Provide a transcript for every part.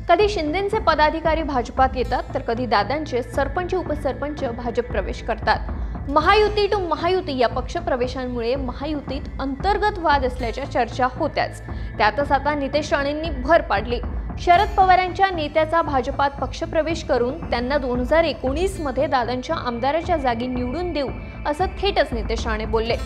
कधी शिंदेंचे पदाधिकारी भाजपात येतात तर कधी दादांचे सरपंच उपसरपंच भाजप प्रवेश करतात। महायुती टू महायुती या पक्षप्रवेशांमुळे महायुतीत अंतर्गत वाद असल्याच्या चर्चा होत्याच। त्यातच आता नितेश राणेंनी भर पाडली। शरद पवारांच्या नेत्याचा भाजपात पक्षप्रवेश करून त्यांना 2019 मध्ये दादांच्या आमदाराच्या जागी निवडून देऊ असं थेटच नितेश राणे बोलले।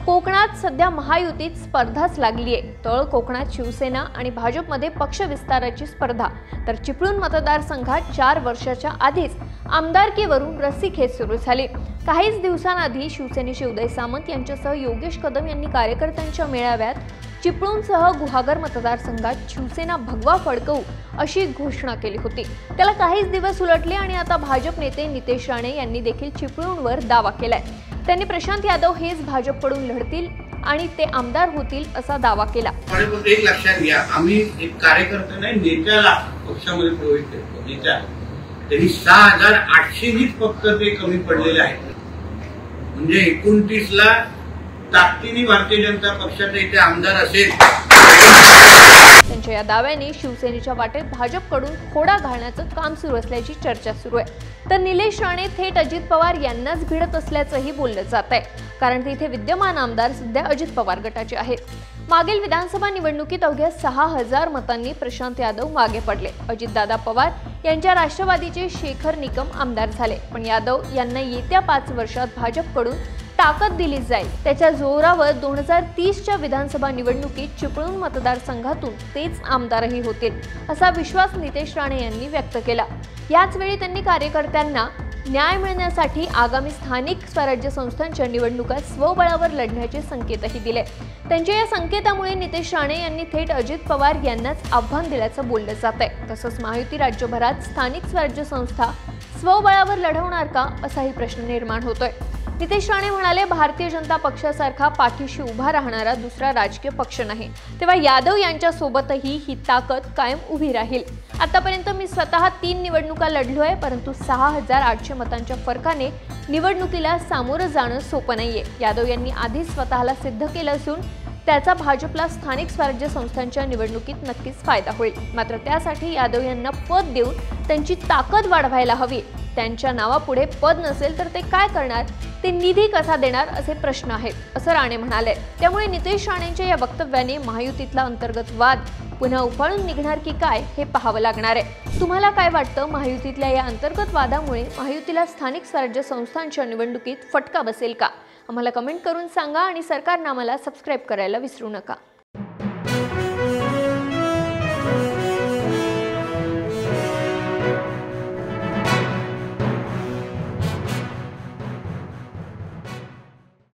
कोकणात सध्या महायुतीत स्पर्धाच लागलीये। तळ कोकणात शिवसेना आणि भाजपमध्ये पक्ष विस्ताराची स्पर्धा, तर चिपळूण मतदारसंघात 4 वर्षाच्या आधीच आमदारकीवरून रस्सीखेच सुरू झाली। काहीच दिवसांआधी शिवसेनेचे उदय सामंत यांच्यासह योगेश कदम यांनी कार्यकर्त्यांच्या मेळाव्यात चिपळूणसह गुहागर मतदारसंघात शिवसेना भगवा फडकवू अशी घोषणा केली होती। त्याला काहीच दिवस उलटले आणि आता भाजप नेते नितेश राणे यांनी देखील चिपळूणवर दावा केलाय। त्यांनी प्रशांत यादव हेच भाजपकडून लढतील आणि ते आमदार होतील असा दावा केला। एक लक्षात घ्या, आम्ही एक कार्यकर्ता नाही, नेत्याला पक्षामध्ये प्रवेश करतो। नेत्या त्यांनी 6800नीच फक्त ते कमी पडलेले आहेत। म्हणजे 29ला ताकदीने भारतीय जनता पक्षाचा इथे आमदार असेल। त्यांच्या या दाव्याने शिवसेनेच्या वाटेत भाजपकडून खोडा घालण्याचं काम सुरू असल्याची चर्चा सुरू आहे। तर निलेश राणे थेट अजित पवार यांनाच भिडत असल्याचंही बोललं जात आहे, कारण तिथे विद्यमान आमदार सध्या अजित पवार गटाचे आहेत। मागील विधानसभा निवडणुकीत अवघ्या 6000 मतांनी प्रशांत यादव मागे पडले। अजितदादा पवार यांच्या राष्ट्रवादीचे शेखर निकम आमदार झाले, पण यादव यांना येत्या 5 वर्षात भाजपकडून ताकद दिली जाईल। त्याच्या जोरावर 2030च्या विधानसभा निवडणुकीत चिपळूण मतदारसंघातून तेच आमदारही होतील असा विश्वास नितेश राणे यांनी व्यक्त केला। याच वेळी त्यांनी कार्यकर्त्यांना न्याय मिळण्यासाठी आगामी स्थानिक स्वराज्य संस्थांच्या निवडणुका स्वबळावर लढण्याचे संकेतही दिले। त्यांच्या या संकेतामुळे नितेश राणे यांनी थेट अजित पवार यांनाच आव्हान दिल्याचं बोललं जात आहे। तसंच महायुती राज्यभरात स्थानिक स्वराज्य संस्था स्वबळावर लढवणार का असाही प्रश्न निर्माण होतोय। नितेश राणे म्हणाले, भारतीय जनता पक्षासारखा पाठीशी उभा राहणारा दुसरा राजकीय पक्ष नाही, तेव्हा यादव यांच्या सोबतही ही ताकद कायम उभी राहील। आतापर्यंत मी स्वतः 3 निवडणुका लढलोय, परंतु 6800 मतांच्या फरकाने निवडणुकीला सामोरं जाणं सोपं नाहीये। यादव यांनी आधीच स्वतःला सिद्ध केलं असून त्याचा भाजपला स्थानिक स्वराज्य संस्थांच्या निवडणुकीत नक्कीच फायदा होईल। मात्र त्यासाठी यादव यांना पद देऊन त्यांची ताकद वाढवायला हवी। त्यांच्या नावापुढे पद नसेल तर ते काय करणार, ते निधी कसा देणार असे प्रश्न आहेत असं राणे म्हणाले। त्यामुळे नितेश राणेंच्या या वक्तव्याने महायुतीतला अंतर्गत वाद पुन्हा उफाळून निघणार की काय हे पाहावं लागणार आहे। तुम्हाला काय वाटतं, महायुतीतल्या या अंतर्गत वादामुळे महायुतीला स्थानिक स्वराज्य संस्थांच्या निवडणुकीत फटका बसेल का? आम्हाला कमेंट करून सांगा आणि सरकारनामाला सबस्क्राईब करायला विसरू नका।